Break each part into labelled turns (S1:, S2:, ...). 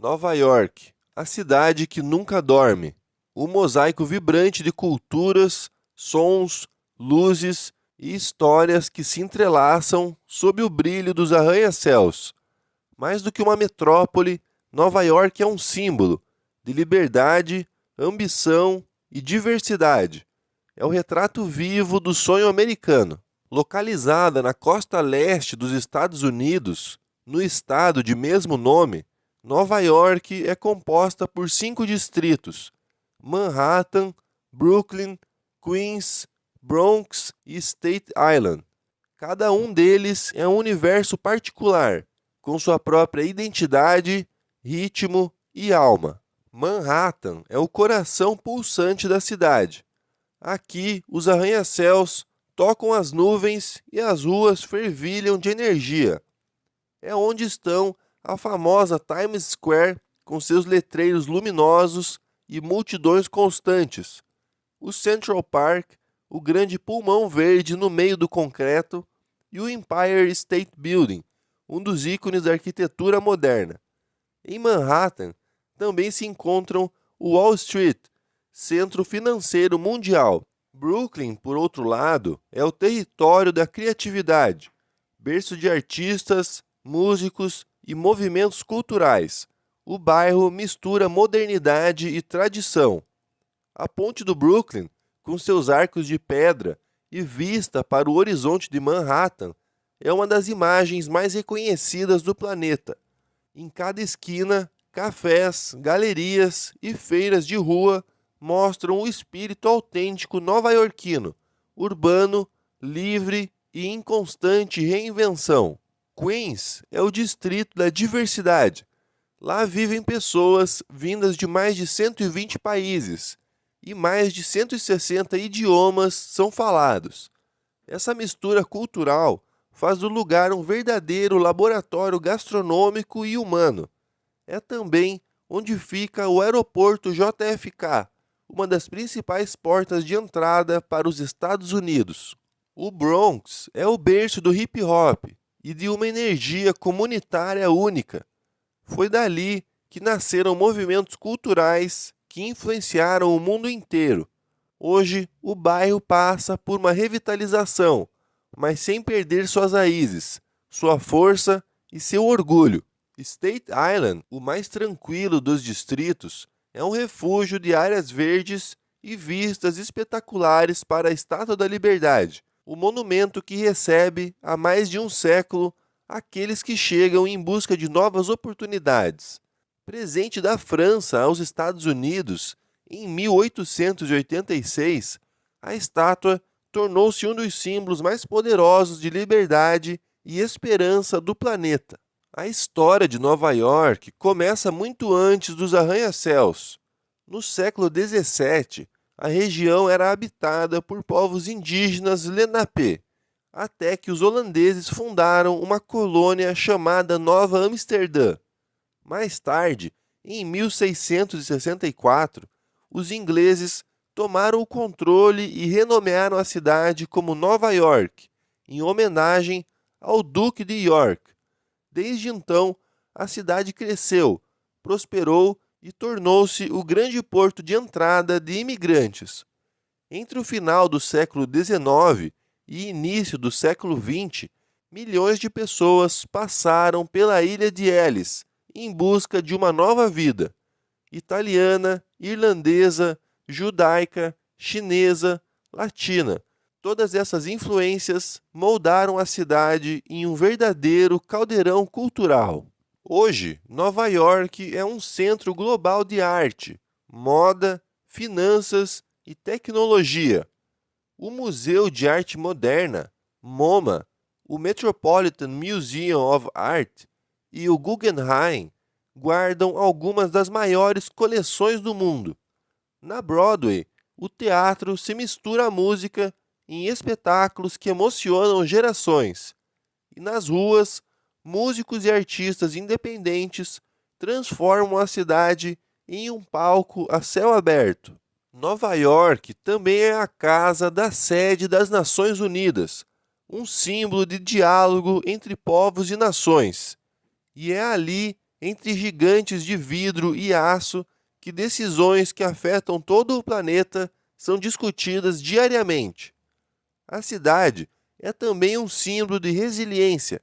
S1: Nova York, a cidade que nunca dorme. Um mosaico vibrante de culturas, sons, luzes e histórias que se entrelaçam sob o brilho dos arranha-céus. Mais do que uma metrópole, Nova York é um símbolo de liberdade, ambição e diversidade. É o retrato vivo do sonho americano. Localizada na costa leste dos Estados Unidos, no estado de mesmo nome, Nova York é composta por 5 distritos: Manhattan, Brooklyn, Queens, Bronx e Staten Island. Cada um deles é um universo particular, com sua própria identidade, ritmo e alma. Manhattan é o coração pulsante da cidade. Aqui, os arranha-céus tocam as nuvens e as ruas fervilham de energia. É onde estão a famosa Times Square com seus letreiros luminosos e multidões constantes, o Central Park, o grande pulmão verde no meio do concreto, e o Empire State Building, um dos ícones da arquitetura moderna. Em Manhattan também se encontram o Wall Street, centro financeiro mundial. Brooklyn, por outro lado, é o território da criatividade, berço de artistas, músicos e movimentos culturais. O bairro mistura modernidade e tradição. A ponte do Brooklyn, com seus arcos de pedra e vista para o horizonte de Manhattan, é uma das imagens mais reconhecidas do planeta. Em cada esquina, cafés, galerias e feiras de rua mostram o espírito autêntico nova-iorquino, urbano, livre e em constante reinvenção. Queens é o distrito da diversidade. Lá vivem pessoas vindas de mais de 120 países e mais de 160 idiomas são falados. Essa mistura cultural faz do lugar um verdadeiro laboratório gastronômico e humano. É também onde fica o aeroporto JFK, uma das principais portas de entrada para os Estados Unidos. O Bronx é o berço do hip hop e de uma energia comunitária única. Foi dali que nasceram movimentos culturais que influenciaram o mundo inteiro. Hoje, o bairro passa por uma revitalização, mas sem perder suas raízes, sua força e seu orgulho. Staten Island, o mais tranquilo dos distritos, é um refúgio de áreas verdes e vistas espetaculares para a Estátua da Liberdade, o monumento que recebe há mais de um século aqueles que chegam em busca de novas oportunidades. Presente da França aos Estados Unidos em 1886, a estátua tornou-se um dos símbolos mais poderosos de liberdade e esperança do planeta. A história de Nova York começa muito antes dos arranha-céus. No século XVII, a região era habitada por povos indígenas Lenape, até que os holandeses fundaram uma colônia chamada Nova Amsterdã. Mais tarde, em 1664, os ingleses tomaram o controle e renomearam a cidade como Nova York, em homenagem ao Duque de York. Desde então, a cidade cresceu, prosperou e tornou-se o grande porto de entrada de imigrantes. Entre o final do século XIX e início do século XX, milhões de pessoas passaram pela ilha de Ellis em busca de uma nova vida. Italiana, irlandesa, judaica, chinesa, latina. Todas essas influências moldaram a cidade em um verdadeiro caldeirão cultural. Hoje, Nova York é um centro global de arte, moda, finanças e tecnologia. O Museu de Arte Moderna, MoMA, o Metropolitan Museum of Art e o Guggenheim guardam algumas das maiores coleções do mundo. Na Broadway, o teatro se mistura à música em espetáculos que emocionam gerações. E nas ruas, músicos e artistas independentes transformam a cidade em um palco a céu aberto. Nova York também é a casa da sede das Nações Unidas, um símbolo de diálogo entre povos e nações. E é ali, entre gigantes de vidro e aço que decisões que afetam todo o planeta são discutidas diariamente. A cidade é também um símbolo de resiliência.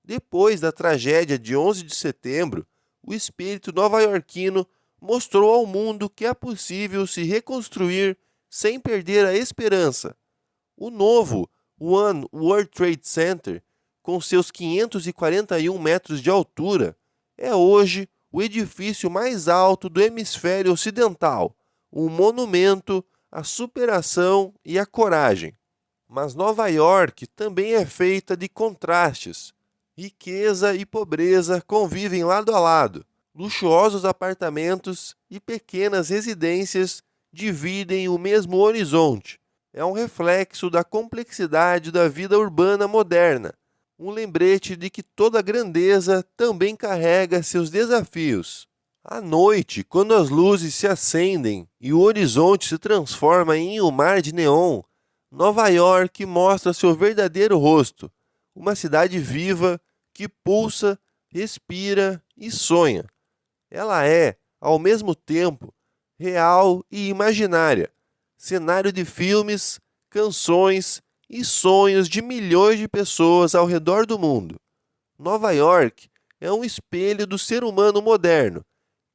S1: Depois da tragédia de 11 de setembro, o espírito nova-iorquino mostrou ao mundo que é possível se reconstruir sem perder a esperança. O novo One World Trade Center, com seus 541 metros de altura, é hoje o edifício mais alto do hemisfério ocidental, um monumento à superação e à coragem. Mas Nova York também é feita de contrastes. Riqueza e pobreza convivem lado a lado. Luxuosos apartamentos e pequenas residências dividem o mesmo horizonte. É um reflexo da complexidade da vida urbana moderna, um lembrete de que toda grandeza também carrega seus desafios. À noite, quando as luzes se acendem e o horizonte se transforma em um mar de neon, Nova York mostra seu verdadeiro rosto, uma cidade viva que pulsa, respira e sonha. Ela é, ao mesmo tempo, real e imaginária, cenário de filmes, canções e sonhos de milhões de pessoas ao redor do mundo. Nova York é um espelho do ser humano moderno,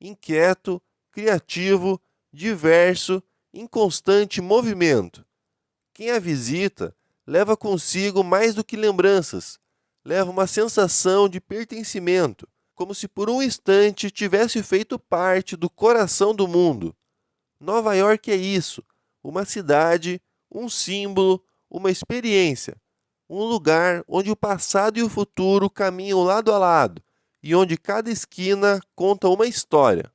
S1: inquieto, criativo, diverso, em constante movimento. Quem a visita leva consigo mais do que lembranças, leva uma sensação de pertencimento, como se por um instante tivesse feito parte do coração do mundo. Nova York é isso, uma cidade, um símbolo, uma experiência, um lugar onde o passado e o futuro caminham lado a lado e onde cada esquina conta uma história.